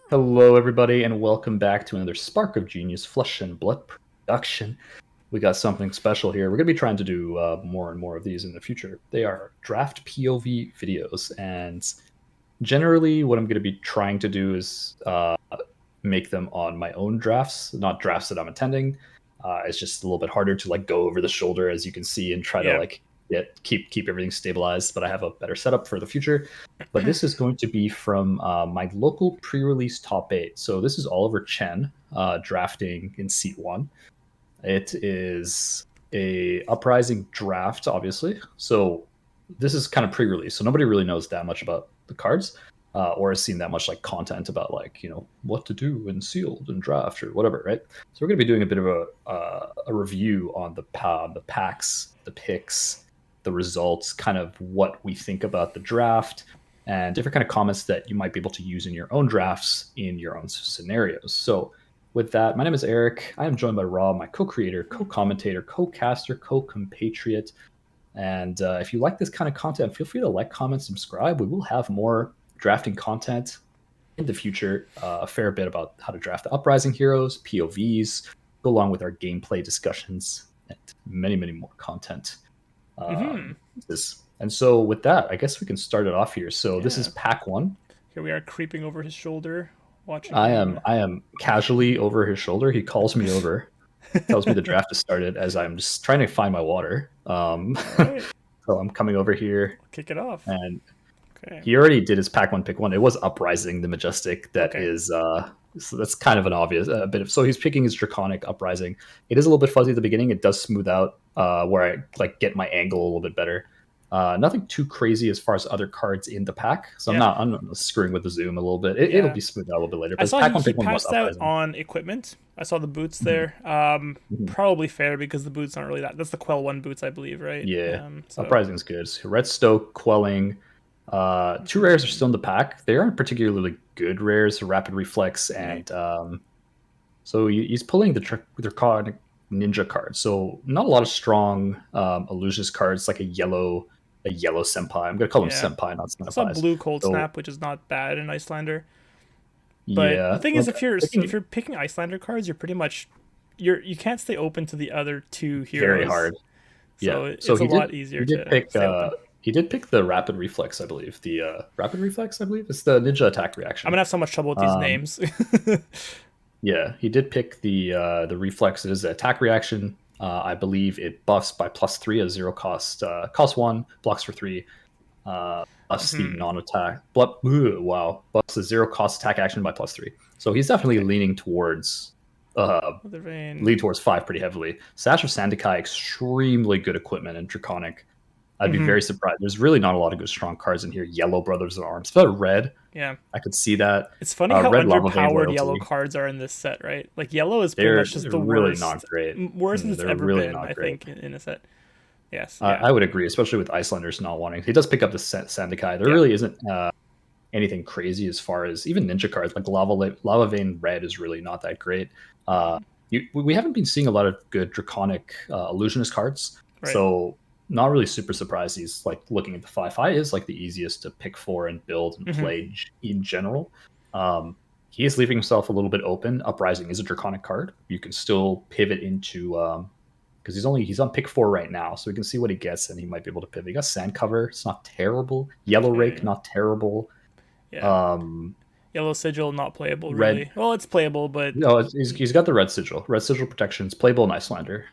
Hello, everybody, and welcome back to another Spark of Genius Flesh and Blood production. We got something special here. We're going to be trying to do more and more of these in the future. They are draft POV videos, and generally, what I'm going to be trying to do is make them on my own drafts, not drafts that I'm attending. It's just a little bit harder to go over the shoulder, as you can see, and try to Yeah. keep everything stabilized. But I have a better setup for the future. But this is going to be from my local pre-release top 8. So this is Oliver Chen drafting in seat 1. It is a uprising draft, obviously. So this is kind of pre-release, so nobody really knows that much about the cards, or has seen that much content about what to do in sealed and draft or whatever, right? So we're going to be doing a bit of a review on the packs, the picks, the results, kind of what we think about the draft, and different kind of comments that you might be able to use in your own drafts in your own scenarios. So with that, my name is Eric. I am joined by Rob, my co-creator, co-commentator, co-caster, co-compatriot. And if you like this kind of content, feel free to like, comment, subscribe. We will have more drafting content in the future, a fair bit about how to draft the Uprising heroes, POVs, go along with our gameplay discussions, and many, many more content. And so with that, I guess we can start it off here. So this is pack 1. Here we are creeping over his shoulder, watching I him. am casually over his shoulder. He calls me over, tells me the draft has started as I'm just trying to find my water. Right. So I'm coming over here. Kick it off. And Okay. he already did his pack 1 pick 1. It was Uprising the Majestic. That Okay. is so that's kind of an obvious bit of. So he's picking his Draconic Uprising. It is a little bit fuzzy at the beginning. It does smooth out where I get my angle a little bit better. Nothing too crazy as far as other cards in the pack. So I'm screwing with the zoom a little bit. It'll be smoothed out a little bit later. I But saw pack 1 he pick 1 was passed out Uprising. on equipment. I saw the boots there. Mhm. Probably fair because the boots aren't really that. That's the Quell 1 boots, I believe, right? Yeah, So. Uprising's good. So Red Stoke, Quelling. 2 rares are still in the pack. They aren't particularly good rares, Rapid Reflex, and so he's pulling the Draconic Ninja card. So not a lot of strong illusionist cards, like a yellow senpai. I'm gonna call them senpai, not I saw senpais. blue Cold So, Snap, which is not bad in Icelander. But the yeah, thing is, if you're picking Icelander cards, you're pretty much you can't stay open to the other 2 heroes. very hard. So Yeah, it's a lot easier to stay open. He did pick the Rapid Reflex, I believe. The Rapid Reflex, I believe, it's the Ninja Attack Reaction. I'm gonna have so much trouble with these names. Yeah, he did pick the Reflex. It is the attack reaction. I believe it buffs by +3 at 0 cost. Cost 1, blocks for 3. Buffs the non-attack. Wow, buffs the 0 cost attack action by +3. So he's definitely leaning towards lead towards 5 pretty heavily. Sash of Sandakai, extremely good equipment and Draconic. I'd be very surprised. There's really not a lot of good strong cards in here. Yellow Brothers of Arms, but red. Yeah, I could see that. it's funny how red underpowered yellow cards are in this set, right? Like yellow is pretty much just the really worst, not great. Worse than it's ever really been. I think in a set. Yes, I would agree, especially with Icelanders not wanting. He does pick up the Sandakai. There really isn't anything crazy as far as even ninja cards like Lava Vein Red is really not that great. We haven't been seeing a lot of good Draconic illusionist cards, so not really super surprised he's looking at the 5. Is the easiest to pick for and build and play in general. He is leaving himself a little bit open. Uprising is a Draconic card. You can still pivot into because he's on pick 4 right now, so we can see what he gets, and he might be able to pivot. He got Sand Cover, it's not terrible. Yellow Rake, not terrible. Yeah. Yellow Sigil, not playable, really. Red, well, it's playable, but no, he's got the Red Sigil. Red Sigil protections, playable in Icelander.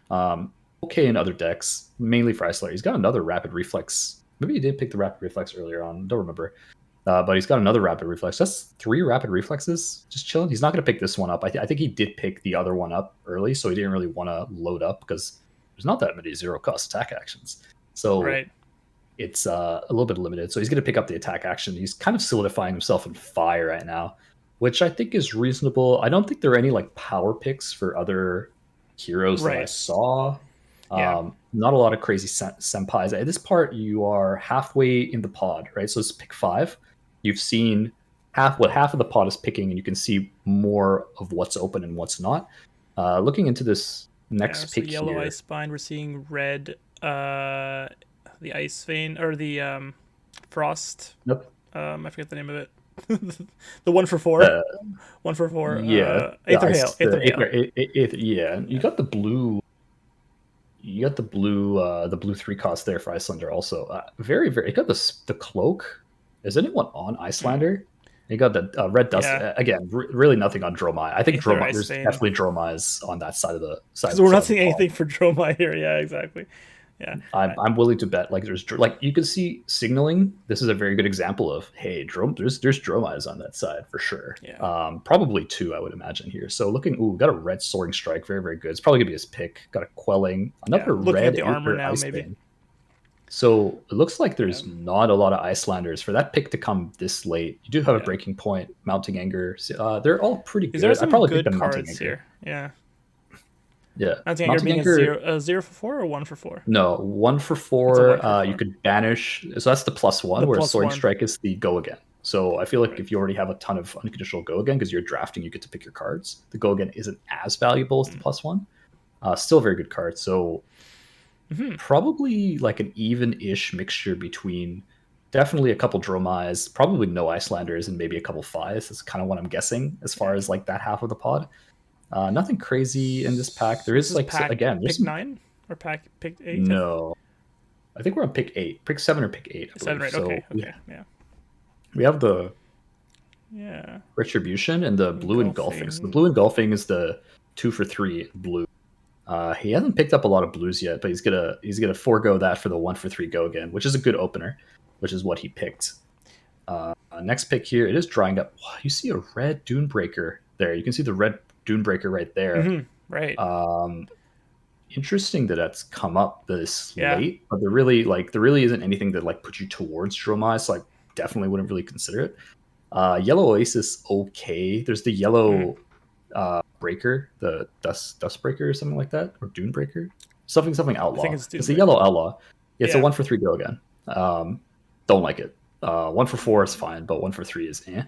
Okay in other decks, mainly for Icelander. He's got another Rapid Reflex. Maybe he did pick the Rapid Reflex earlier on. Don't remember. But he's got another Rapid Reflex. That's 3 Rapid Reflexes. Just chilling. He's not going to pick this one up. I think he did pick the other one up early, so he didn't really want to load up because there's not that many 0 cost attack actions. So it's a little bit limited. So he's going to pick up the attack action. He's kind of solidifying himself in fire right now, which I think is reasonable. I don't think there are any power picks for other heroes that I saw. Not a lot of crazy senpais. At this part, you are halfway in the pod, right? So it's pick 5. You've seen half of the pod is picking, and you can see more of what's open and what's not. Looking into this next pick yellow here, Ice Bind, we're seeing red, the Ice Vein, or the Frost. Nope. I forget the name of it. The 1 for 4, Uh, 1 for 4. yeah, Aether Hail, Aether Hail. yeah. You Yeah, got the blue. You got the blue 3 cost there for Icelander also. Very, very. You got the cloak. Is anyone on Icelander? You got the red dust yeah. again. Really nothing on Dromai. I think Aether Dromai. Ice There's Vein. definitely Dromai's on that side of the Because we're not side of the seeing pod. anything for Dromai here. Yeah, exactly. Yeah. I'm willing to bet like there's like you can see signaling. This is a very good example of hey, there's Dromai's on that side for sure. Yeah. Probably two I would imagine here. So looking, got a red soaring strike, very very good. It's probably gonna be his pick. Got a quelling, Yeah. another Looking at red the armor Aether now, Ice maybe. Bane. So it looks like Yeah. there's not a lot of Icelanders for that pick to come this late. You do have a Yeah. breaking point, mounting anger. They're all pretty These are good. I some probably pick good the mounting cards anger. here. Yeah. Yeah, Mounting Anger mounting being anger. a 0 for 4 or 1 for 4? No, one for It's a 1 four. for You 4. could banish. So that's the The +1, whereas plus Soaring one. Strike is the go again. So I feel like Right. if you already have a ton of unconditional go again because you're drafting, you get to pick your cards. The go again isn't as valuable as the +1. Still a very good card. So probably like an even-ish mixture between definitely a couple Dromais, probably no Icelanders, and maybe a couple Fais. That's kind of what I'm guessing as far Yeah. as like that half of the pod. Nothing crazy in this pack. There So this is is like pack again, there's pick some 9 or pack pick 8? no. I think we're on pick 8, pick 7 or pick 8, I 7, believe. right? So Okay. Okay. Yeah. we have the Yeah. Retribution and the blue engulfing. So the Engulfing. blue engulfing is the 2 for 3 blue. He hasn't picked up a lot of blues yet, but he's gonna forego that for the 1 for 3 go again, which is a good opener, which is what he picked. Next pick here, it is drying up. Wow, you see a red Dunebreaker there. You can see the red Dunebreaker right there. Right. Interesting that that's come up this Yeah. late, but there really isn't anything that like puts you towards Dromai, so I definitely wouldn't really consider it. Yellow Oasis, okay. There's the yellow breaker, the dust breaker or something like that, or Dune breaker, something I think outlaw. it's It's a Dunebreaker. yellow outlaw. It's a Yeah. 1 for 3 go again. Don't like it. 1 for 4 is fine, but 1 for 3 is eh.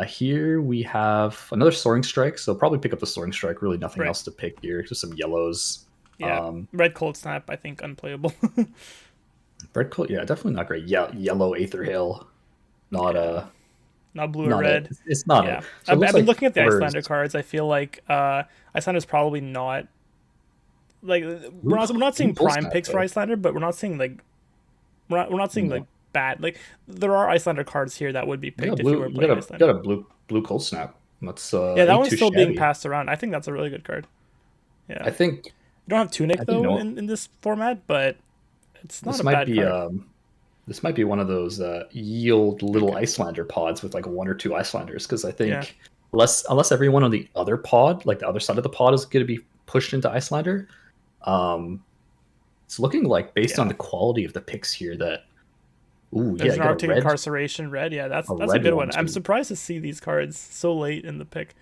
Here we have another soaring strike, so probably pick up the soaring strike. Really nothing Right. else to pick here. Just some yellows. Yeah. Red Cold Snap, I think, unplayable. Red coat, yeah, definitely not great. Yeah, yellow Aether Hail, not Yeah. Not blue or not it. red. It's not Yeah. it. So it I've looks been like looking at the whoever's Icelander cards. I feel like Icelander's probably not like we're not blue seeing cold prime snap picks for though. Icelander, but we're not seeing like No, bad like there are Icelander cards here that would be you got picked if you blue. were You playing got Icelander. a blue cold snap. That's Yeah, that ain't one's too still being shabby. passed around. I think that's a really good card. Yeah. I think You don't have Tunic I think though no. in this format, but it's not This a might bad be card. this might be one of those yield little Okay. Icelander pods with like 1 or 2 Icelanders because I Yeah. think unless everyone on the other pod, like the other side of the pod, is going to be pushed into Icelander, um, it's looking like based on Yeah. the quality of the picks here that yeah, There's you an got Arctic Incarceration red. Yeah, a that's a red good one one. I'm too. surprised to see these cards so late in the pick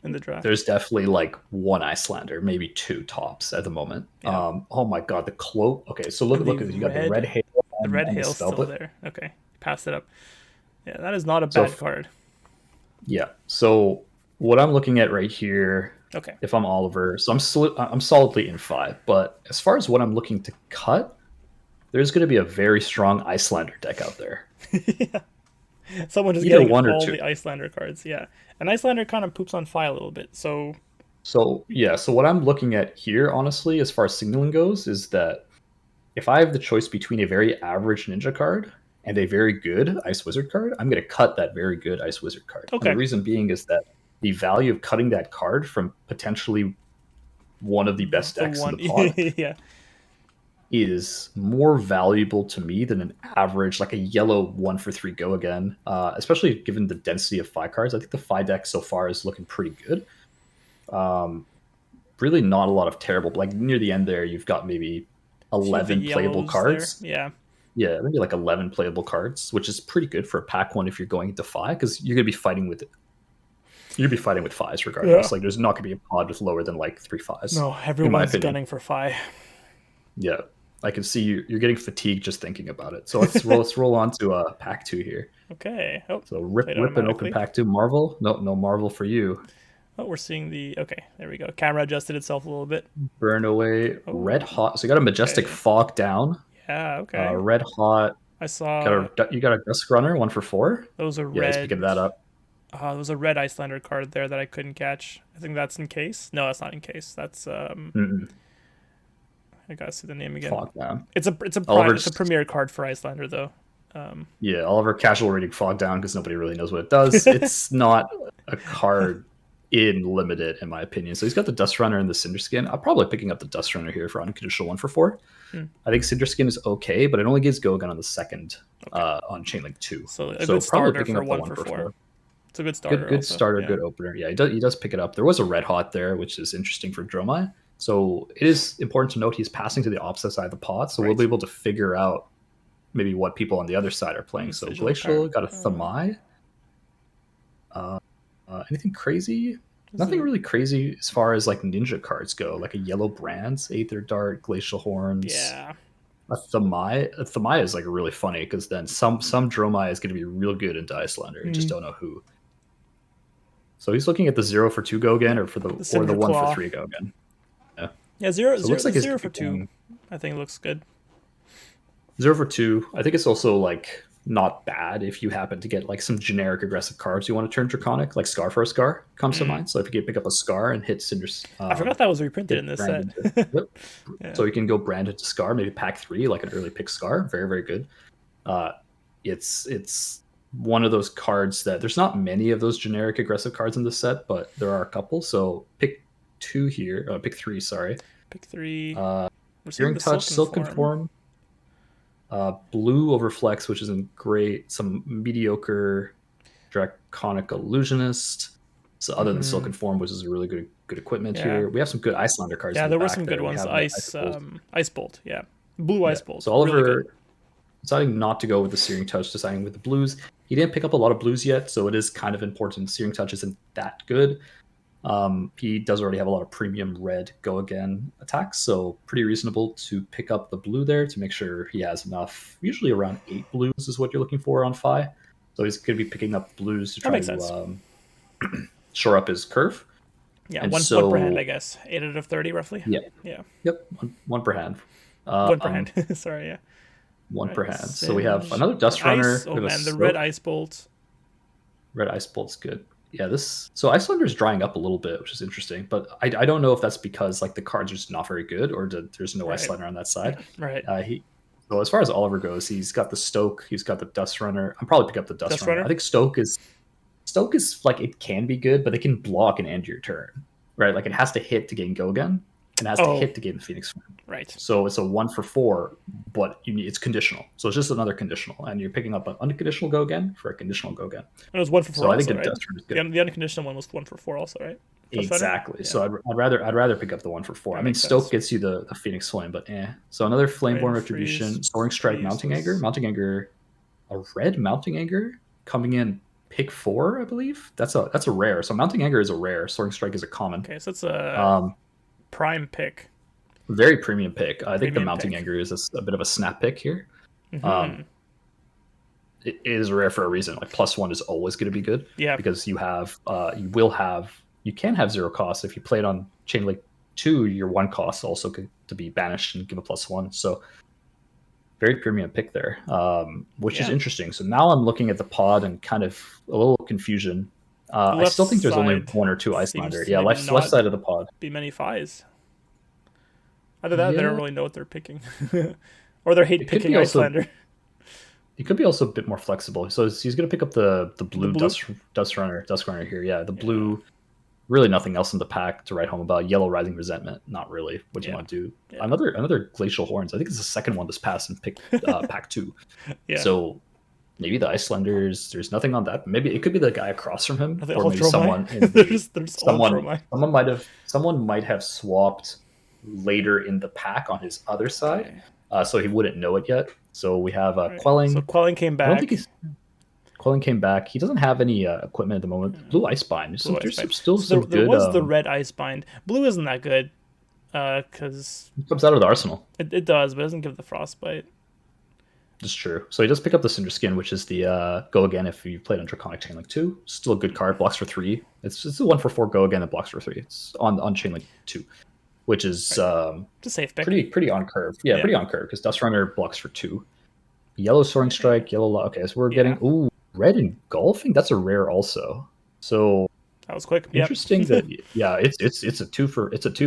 in the draft. There's definitely like one Icelander, maybe two tops at the moment. Yeah. Oh my god, the cloak. Okay, so And look at this. You got the red and the hail's spell still book. there. Okay. Pass it up. Yeah, that is not a So bad card. yeah, so what I'm looking at right here, Okay. if I'm Oliver, so I'm solidly in 5. But as far as what I'm looking to cut, there's going to be a very strong Icelander deck out there. Yeah. Someone is Either getting one or all two. the Icelander cards. Yeah. And Icelander kind of poops on FAI a little bit. So So yeah, so what I'm looking at here, honestly, as far as signaling goes, is that if I have the choice between a very average ninja card and a very good Ice Wizard card, I'm going to cut that very good Ice Wizard card. And the okay. reason being is that the value of cutting that card from potentially one of the best The decks in one the pod yeah. is more valuable to me than an average, like a yellow 1 for 3 go again, especially given the density of FI cards. I think the FI deck so far is looking pretty good. Really not a lot of terrible, like near the end there, you've got maybe Few of the 11 playable yellows there. cards. Yeah. Yeah, maybe like 11 playable cards, which is pretty good for a pack one if you're going into FI, because you're going to be fighting with FIs Yeah. regardless. Like there's not going to be a pod with lower than like 3 FIs, No, in my everyone's opinion. gunning for FI. Yeah, I can see you're getting fatigued just thinking about it. So let's roll on to pack 2 here. Okay. Oh, So played rip and open automatically. pack 2. Marvel? No Marvel for you. Oh, we're seeing the okay. There we go. Camera adjusted itself a little bit. Burn away. Oh, Red hot. So you got a majestic okay. fog down. Yeah. Okay. Red hot. I saw You got a Dusk Runner, 1 for 4? there was a Yeah, he's red. picking that up. There was a red Icelander card there that I couldn't catch. I think that's in case. No, that's not in case. That's Mm-mm. I gotta see the name again. Fog down. It's a Oliver's premier card for Icelander though. Yeah, Oliver casual reading Fog Down because nobody really knows what it does. It's not a card in limited, in my opinion. So he's got the Dust Runner and the Cinder Skin. I'm probably picking up the Dust Runner here for unconditional 1 for 4. I think Cinder Skin is okay, but it only gives Go Gun on the second on Chainlink 2. So a good starter for 1 for 4. It's a good starter. Good starter, good opener. Yeah, he does pick it up. There was a Red Hot there, which is interesting for Dromai. So it is important to note he's passing to the opposite side of the pod, so we'll be able to figure out maybe what people on the other side are playing. So Glacial got a Thamai. Anything crazy? Nothing really crazy as far as like ninja cards go. Like a Yellow Brands, Aether Dart, Glacial Horns. Yeah. A Thamai is like really funny because then some Dromai is going to be real good into Icelander. You just don't know who. So he's looking at the 0 for 2 go again, or the 1 for 3 go again. Yeah, zero for 2. I think it looks good. 0 for 2. I think it's also like not bad if you happen to get like some generic aggressive cards you want to turn Draconic, like Scar for a Scar comes to mind. So if you can pick up a Scar and hit Cinders. I forgot that was reprinted in this set. So you can go branded to Scar, maybe pack 3, like an early pick Scar. Very, very good. It's one of those cards that there's not many of those generic aggressive cards in this set, but there are a couple. So pick 2 here. Pick 3, sorry. Pick 3. Searing Touch, Silken Form. Blue Overflex, which isn't great. Some mediocre Draconic Illusionist. So other than Silken Form, which is a really good equipment here. We have some good Icelander cards. Yeah, there were some good ones. Ice Bolt. Yeah. Blue Ice Bolt. So Oliver really deciding not to go with the Searing Touch, deciding with the blues. He didn't pick up a lot of blues yet, so it is kind of important. Searing Touch isn't that good. He does already have a lot of premium red go again attacks, so pretty reasonable to pick up the blue there to make sure he has enough. Usually around 8 blues is what you're looking for on FAI. So he's going to be picking up blues to try to shore up his curve. Yeah, one per hand, I guess. 8 out of 30 roughly. Yeah. Yep, one per hand. One per hand. Sorry, yeah. One per hand. So we have another Dust Runner. Oh man, the red Ice Bolt. Red Ice Bolt's good. Yeah, so Icelander's drying up a little bit, which is interesting, but I don't know if that's because like the cards are just not very good, or there's no Icelander on that side. Right. So as far as Oliver goes, he's got the Stoke, he's got the Dust Runner. I'm probably pick up the Dust Runner. I think Stoke is like, it can be good, but it can block and end your turn, right? Like it has to hit to gain Go again, and it has to hit to gain the Phoenix Flame. Right. So it's a 1 for 4, but it's conditional. So it's just another conditional, and you're picking up an unconditional Go again for a conditional Go again. And it was 1 for 4. So also, I think right? the Dust Runner is good. The unconditional one was 1 for 4 also, right? Exactly. Yeah. So I'd rather pick up the 1 for 4. I mean, Stoke gets you the Phoenix Flame, but So another Flameborn Retribution, Soaring Strike, Mounting Anger, a red Mounting Anger coming in pick 4, I believe. That's a rare. So Mounting Anger is a rare. Soaring Strike is a common. Okay, so it's a prime pick. Very premium pick. I think the Mounting Anger is a bit of a snap pick here. It is rare for a reason. Like +1 is always going to be good. Yeah. Because you can have 0 cost. If you play it on Chainlink 2, your 1 cost also could to be banished and give a +1. So very premium pick there, which is interesting. So now I'm looking at the pod and kind of a little confusion. I still think there's only 1 or 2 Icelander. Yeah, left side of the pod. Be many FAIs. Either that, they don't really know what they're picking, or they hate picking Icelander. He could be also a bit more flexible. So he's going to pick up the blue, Dust Runner here. Yeah, the blue. Really nothing else in the pack to write home about. Yellow Rising Resentment, not really what you want to do. Yeah. Another Glacial Horns. I think it's the second one this pass in pack 2. Yeah. So maybe the Icelanders. There's nothing on that. Maybe it could be the guy across from him, or maybe someone. Someone might have swapped later in the pack on his other side, so he wouldn't know it yet. So we have Quelling. So Quelling came back. I don't think Quelling came back. He doesn't have any equipment at the moment. Blue Icebind. There was the red Icebind. Blue isn't that good because it comes out of the arsenal. It does, but it doesn't give the Frostbite. That's true. So he does pick up the Cinder Skin, which is the go again if you played on Draconic Chainlink 2. Still a good card. Blocks for 3. It's a 1 for 4 go again that blocks for 3. It's on Chainlink 2. Which is it's a safe pick. Pretty on curve. Yeah, pretty on curve because Dust Runner blocks for 2. Yellow Soaring Strike, yellow. Okay, so we're getting red Engulfing. That's a rare also. So that was quick. Interesting that it's a 2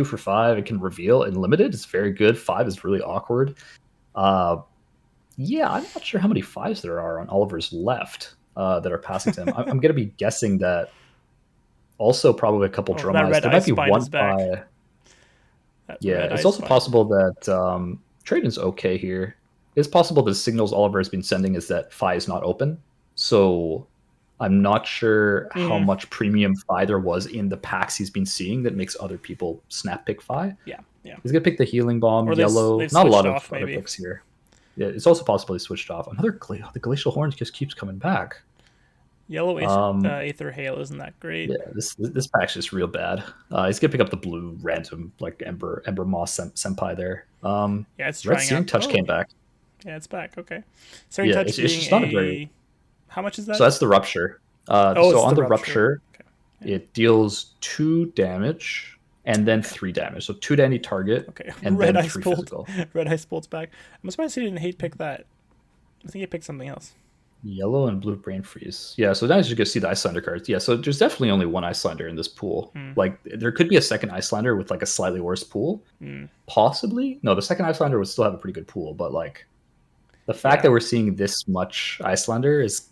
for 5. It can reveal in limited. It's very good. 5 is really awkward. Yeah, I'm not sure how many 5s there are on Oliver's left that are passing to him. I'm gonna be guessing that also probably a couple drum eyes. There might be one 5. Yeah, it's also possible that Traden's okay here. It's possible the signals Oliver has been sending is that FAI is not open. So I'm not sure how much premium FAI there was in the packs he's been seeing that makes other people snap pick FAI. Yeah. He's going to pick the Healing Bomb, or yellow. Not a lot of other picks here. Yeah, it's also possible he switched off. The Glacial Horns just keeps coming back. Yellow Aether Hail isn't that great. Yeah, this pack's just real bad. He's gonna pick up the blue random like Ember Moss Senpai there. It's Red Searing Touch came back. Yeah, it's back. Okay. Searing Touch being it's not a very. How much is that? So that's the Rupture. So on the Rupture, it deals 2 damage and then 3 damage. So 2 to any target. Okay. And Red then Ice 3 Bolt. physical. Red Ice Bolt's back. I'm surprised he didn't hate pick that. I think he picked something else. Yellow and blue Brain Freeze. Yeah, so now you can see the Icelander cards. Yeah, so there's definitely only one Icelander in this pool. Like, there could be a second Icelander with, like, a slightly worse pool. Possibly. No, the second Icelander would still have a pretty good pool, but, like, the fact that we're seeing this much Icelander is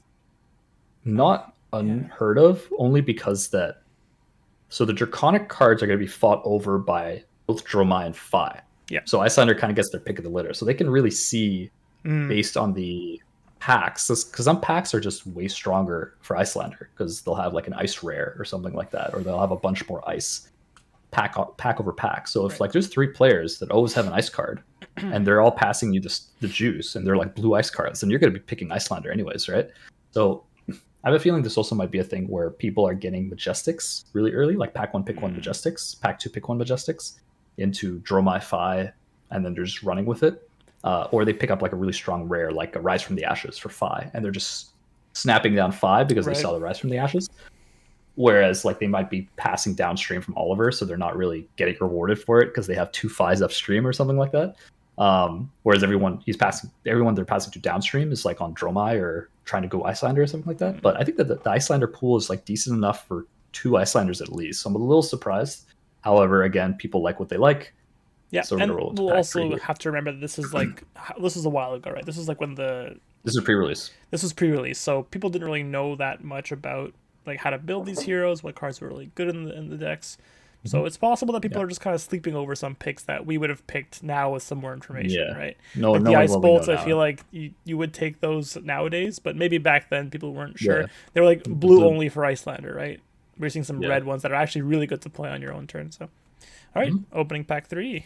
not unheard of, only because that... So the Draconic cards are going to be fought over by both Dromai and FAI. Yeah. So Icelander kind of gets their pick of the litter. So they can really see, based on the... packs, because some packs are just way stronger for Icelander because they'll have like an ice rare or something like that, or they'll have a bunch more ice pack over pack. So if like there's 3 players that always have an ice card and they're all passing you the juice and they're like blue ice cards, then you're going to be picking Icelander anyways, right? So I have a feeling this also might be a thing where people are getting Majestics really early, like pack 1 pick 1 Majestics, pack 2 pick 1 Majestics into Dromai FAI, and then they're just running with it. Or they pick up like a really strong rare, like a Rise from the Ashes for FAI, and they're just snapping down FAI because they saw the Rise from the Ashes. Whereas like they might be passing downstream from Oliver, so they're not really getting rewarded for it because they have 2 FAIs upstream or something like that. Whereas everyone they're passing to downstream is like on Dromai or trying to go Icelander or something like that. But I think that the Icelander pool is like decent enough for 2 Icelanders at least. So I'm a little surprised. However, again, people like what they like. Yeah, so and we'll also have to remember that this is like this is a while ago, right? This is like when this is pre-release. This was pre-release, so people didn't really know that much about like how to build these heroes, what cards were really good in the decks. So it's possible that people are just kind of sleeping over some picks that we would have picked now with some more information, right? No, like the Ice Bolts, I feel like you would take those nowadays, but maybe back then people weren't sure. Yeah. They were like blue only for Icelander, right? We're seeing some red ones that are actually really good to play on your own turn. So, all right, opening pack 3.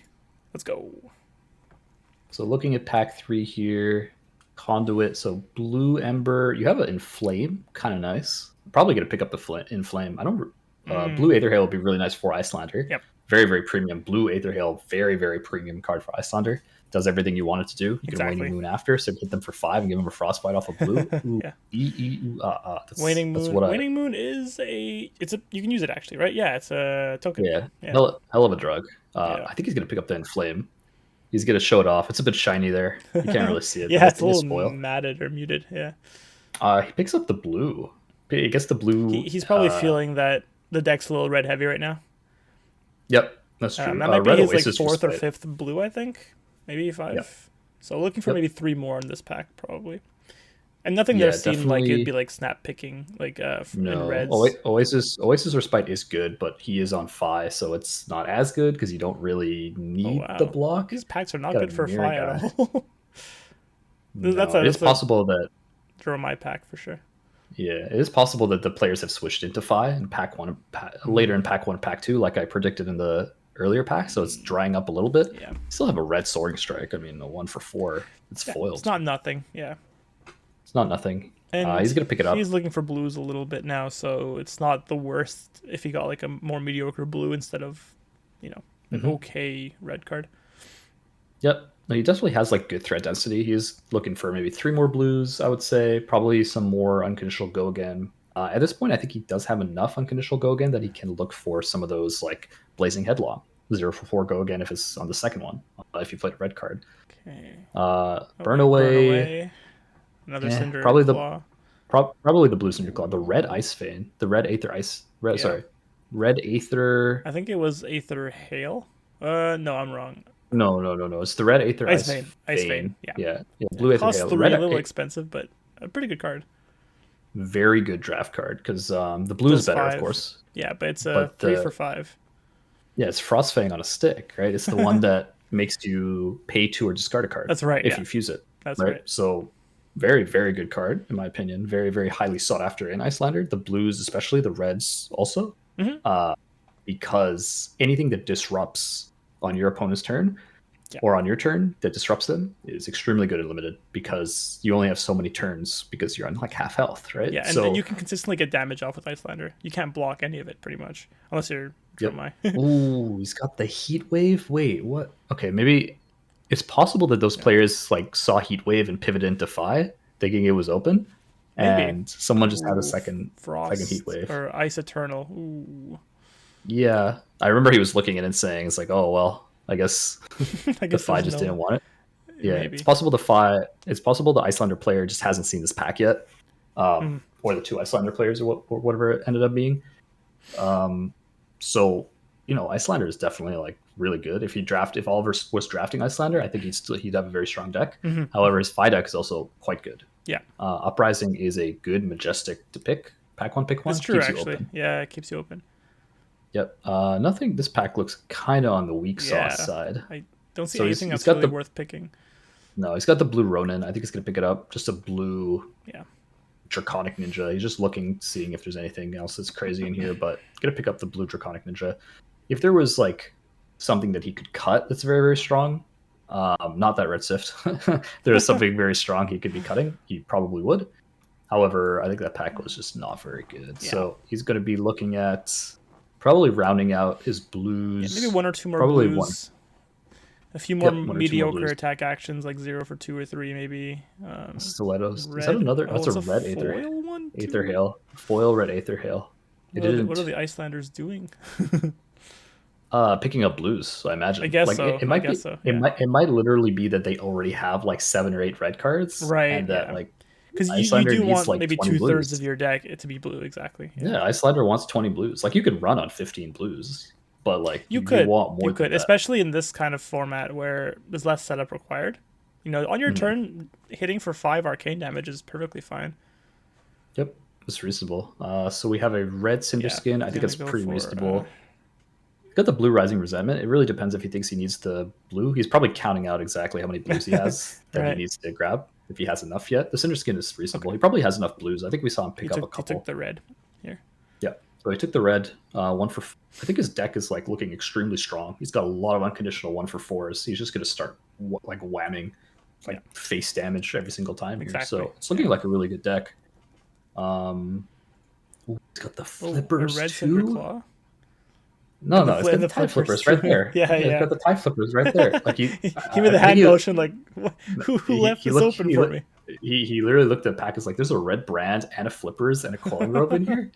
Let's go. So looking at pack 3 here, Conduit. So blue Ember. You have an Inflame, kind of nice. Probably going to pick up the Inflame. I don't. Blue Aether Hail would be really nice for Icelander. Yep. Very, very premium. Blue Aether Hail, very, very premium card for Icelander. Does everything you want it to do. You can Waning Moon after, so hit them for 5 and give them a Frostbite off of blue. Waning Moon. Waning Moon is you can use it actually, right? Yeah, it's a token. Yeah. Hell of a drug. I think he's gonna pick up the Inflame. He's gonna show it off. It's a bit shiny there. You can't really see it. It's a little matted or muted. Yeah. He picks up the blue. He gets the blue. He's probably feeling that the deck's a little red heavy right now. Yep, that's true. That might be his like 4th or 5th blue, I think. Maybe 5. Yep. So looking for maybe 3 more in this pack, probably. And nothing there seemed like it'd be like snap picking, like in reds. Oasis or Spite is good, but he is on FAI, so it's not as good because you don't really need the block. These packs are not good for FAI at all. It's possible that Dromai pack for sure. Yeah, it is possible that the players have switched into FAI in pack 1, later in pack 1, pack 2, like I predicted in the earlier pack, so it's drying up a little bit. Yeah. Still have a red Soaring Strike. I mean, a 1 for 4. It's foiled. It's not nothing. Yeah. It's not nothing. And he's gonna pick it up. He's looking for blues a little bit now, so it's not the worst if he got like a more mediocre blue instead of, an okay red card. Yep. No, he definitely has like good threat density. He's looking for maybe 3 more blues, I would say. Probably some more unconditional go again. At this point, I think he does have enough unconditional go again that he can look for some of those like Blazing Headlong. 0 for 4 go again if it's on the second one, if you played a red card. Okay. Burn away. Another Cinder probably Claw. probably the blue Cinder Claw. The red Ice Vein. The red Aether Ice. Sorry. Red Aether. I think it was Aether Hail. No, I'm wrong. No. It's the red Aether Ice Ice Vein. Ice Vein. Yeah. Yeah. Blue It Aether costs Hail. 3, a little expensive, but a pretty good card. Very good draft card because the blue is better, 5. of course. Yeah, but it's a 3 for 5. Yeah, it's Frostfang on a stick, right? It's the one that makes you pay 2 or discard a card. That's right. If you fuse it. That's right. So very, very good card, in my opinion. Very, very highly sought after in Icelander. The blues, especially the reds also. Because anything that disrupts on your opponent's turn or on your turn that disrupts them is extremely good at limited because you only have so many turns because you're on like half health, right? Yeah, and you can consistently get damage off with Icelander. You can't block any of it pretty much unless you're Dromai. Ooh, he's got the Heat Wave. Wait, what? Okay, maybe it's possible that those players like saw Heat Wave and pivoted into FAI thinking it was open, and someone just had a second Heat Wave or Ice Eternal. Ooh. Yeah, I remember he was looking at it and saying, "It's like, oh well, I guess the FAI just didn't want it." Yeah, maybe. It's possible the FAI. It's possible the Icelander player just hasn't seen this pack yet, or the 2 Icelander players, or whatever it ended up being. So Icelander is definitely like really good. If Oliver was drafting Icelander, I think he'd have a very strong deck. However, his FAI deck is also quite good. Yeah, Uprising is a good majestic to pick. Pack 1, pick 1. That's true, actually. Yeah, it keeps you open. Yep. Nothing. This pack looks kind of on the weak sauce side. I don't see anything that's really worth picking. No, he's got the blue Ronin. I think he's gonna pick it up. Just a blue. Yeah. Draconic Ninja. He's just seeing if there's anything else that's crazy in here, but gonna pick up the blue Draconic Ninja. If there was like something that he could cut that's very, very strong, not that Red Sift. There is something very strong he could be cutting. He probably would. However, I think that pack was just not very good. Yeah. So he's going to be looking at probably rounding out his blues. Yeah, maybe 1 or 2 more blues. A few more mediocre attack actions, like 0 for 2 or 3, maybe. Stilettos. Is that another? That's a red Aether. Foil one? Aether Hail. Foil red Aether Hail. What are the Icelanders doing? Picking up blues, I imagine. I guess like, so. It might be. So, yeah. It might literally be that they already have like 7 or 8 red cards, right? And that like because you do want like maybe 2/3 of your deck to be blue, exactly. Yeah, Icelander wants 20 blues. Like you could run on 15 blues, but like you want more. You could, especially in this kind of format where there's less setup required. On your turn, hitting for 5 arcane damage is perfectly fine. Yep, it's reasonable. So we have a red Cinder Skin. I think it's pretty reasonable. Got the blue Rising Resentment. It really depends if he thinks he needs the blue. He's probably counting out exactly how many blues he has that he needs to grab, if he has enough yet. The Cinder Skin is reasonable. Okay. He probably has enough blues. I think we saw him pick up a couple. He took the red here. Yeah. So he took the red. 1 for... I think his deck is like looking extremely strong. He's got a lot of unconditional 1 for 4s. He's just going to start like whamming face damage every single time here. Exactly. So it's looking like a really good deck. He's got the flippers red too. Claw. No, it's got the tie flippers right there. Yeah. It's got the tie flippers right there. Like he made the hand motion like, who left this open for me? He literally looked at the pack. Is like, there's a red brand and a flippers and a coiling robe in here.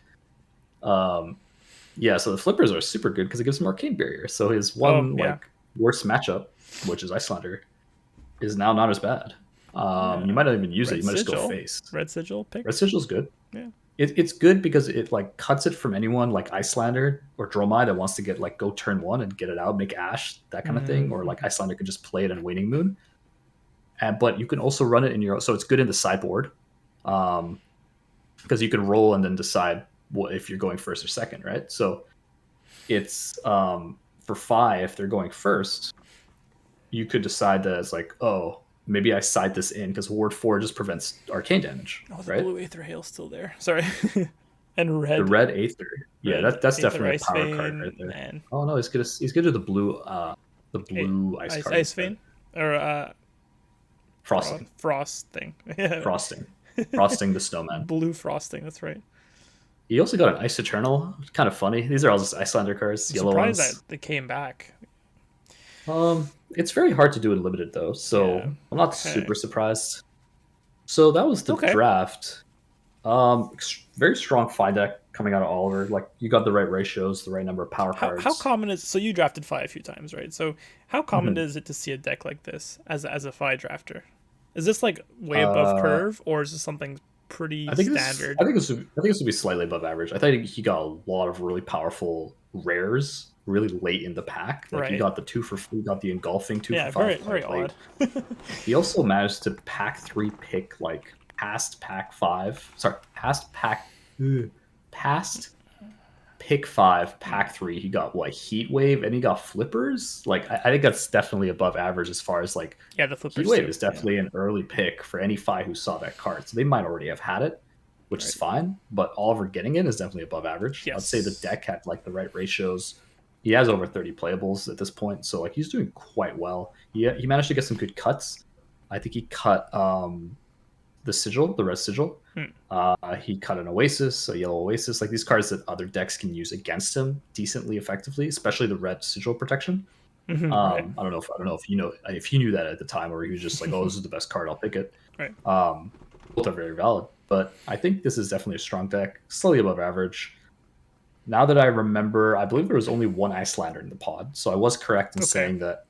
Yeah. So the flippers are super good because it gives him arcane barrier. So his worst matchup, which is Icelander, is now not as bad. You might not even use it. You might just go face. Red Sigil pick. Red Sigil's good. Yeah. It's good because it like cuts it from anyone like Icelander or Dromai that wants to get like go turn 1 and get it out, make Ash, that kind of thing, or like Icelander could just play it in Waning Moon. But you can also run it in your, so it's good in the sideboard, because you can roll and then decide if you're going first or second, right? So it's for FAI, if they're going first, you could decide that it's like, oh, maybe I side this in because Ward 4 just prevents arcane damage. Oh, the blue Aether Hail's still there. Sorry. And red. The red Aether. Yeah, that's definitely a power card right there. Man. Oh no, he's good to the blue ice card. Ice Vein? Or Frosting. Frosting. Frosting the Snowman. Blue Frosting, that's right. He also got an Ice Eternal. It's kind of funny. These are all just Icelander cards. I'm surprised that they came back. It's very hard to do in limited though, so I'm not super surprised. So that was the draft. Very strong FAI deck coming out of Oliver. Like you got the right ratios, the right number of power cards. How common is so you drafted FAI a few times, right? So how common is it to see a deck like this as a FAI drafter? Is this like way above Uh, curve, or is this something pretty I think this. standard? I think this. I think this would be slightly above average. I think he got a lot of really powerful rares really late in the pack. Like he Right. got the 2 for, he got the engulfing two Yeah, for five very quite very late. odd. He also managed to pack 3 pick like past pack 5. Sorry, past pick 5, pack 3. He got what, heat wave, and he got flippers. Like I think that's definitely above average as far as like Yeah, the heat flippers wave too. is Yeah. definitely an early pick for any FAI who saw that card. So they might already have had it, which is Right. fine. But Oliver getting it is definitely above average. I'd say the Yes. deck had like the right ratios. He has over 30 playables at this point, so like he's doing quite well. He managed to get some good cuts. I think he cut the sigil, the red sigil. Hmm. He cut an oasis, a yellow oasis, like these cards that other decks can use against him decently effectively, especially the red sigil protection. Right. I don't know if you know if he knew that at the time, or he was just like, "Oh, this is the best card. I'll pick it." Right. Both are very valid, but I think this is definitely a strong deck, slightly above average. Now that I remember, I believe there was only one Icelander in the pod, so I was correct in Okay. saying that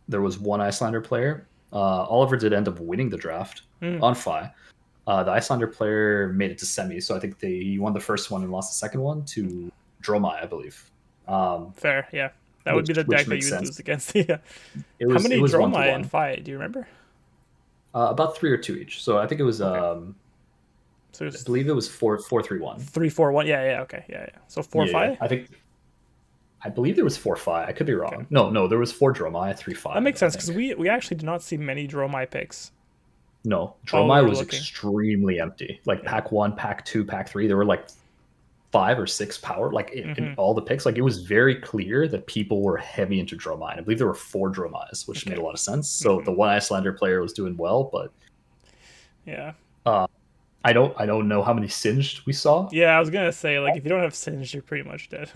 there was one Icelander player. Oliver did end up winning the draft Mm. on FAI. The Icelander player made it to semi, so I think he won the first one and lost the second one to Dromai, I believe. Fair. Yeah. That would which be the which deck that makes you would sense. lose against. Yeah. How It many was 1 to Dromai in 1, fight? Do you remember? about 3 or 2 each. So I think it was Okay. So I believe it was 4-3-1. 3-4-1. Yeah. Yeah. Okay. Yeah. Yeah. So four Yeah, five. I believe there was 4-5. I could be Okay. wrong. No, there was 4 Dromai, 3 That 5. makes I sense because think. we actually did not see many Dromai picks No, while we Dromai were was looking. extremely empty. Like Yeah. pack 1, pack 2, pack 3, there were like 5 or 6 power, like in Mm-hmm. all the picks. Like it was very clear that people were heavy into Dromai. I believe there were 4 Dromais, which made Okay. a lot of sense. So Mm-hmm. the one Icelander player was doing well, but Yeah. uh, I don't know how many singed we saw. Yeah. I was gonna say like if you don't have Singe, you're pretty much dead.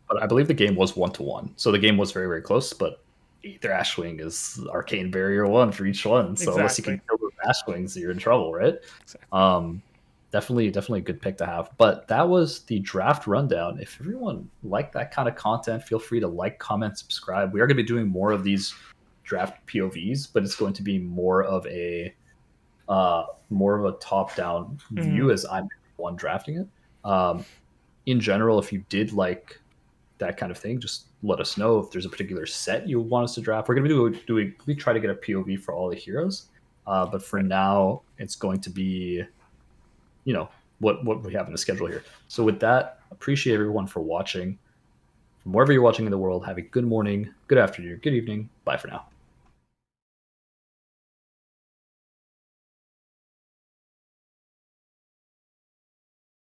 But I believe the game was 1-1, so the game was very very close. But either Ashwing is Arcane Barrier 1 for each one, so unless you Exactly. can kill those Ashwings, you're in trouble, right? Exactly. Um, definitely a good pick to have. But that was the draft rundown. If everyone liked that kind of content, feel free to like, comment, subscribe. We are going to be doing more of these draft POVs, but it's going to be more of a top down Mm-hmm. view as I'm the one drafting it. In general, if you did like that kind of thing, just let us know if there's a particular set you want us to draft. We're going to be doing we try to get a POV for all the heroes, but for Right. now, it's going to be what we have in the schedule here. So with that, appreciate everyone for watching. From wherever you're watching in the world, have a good morning, good afternoon, good evening. Bye for now.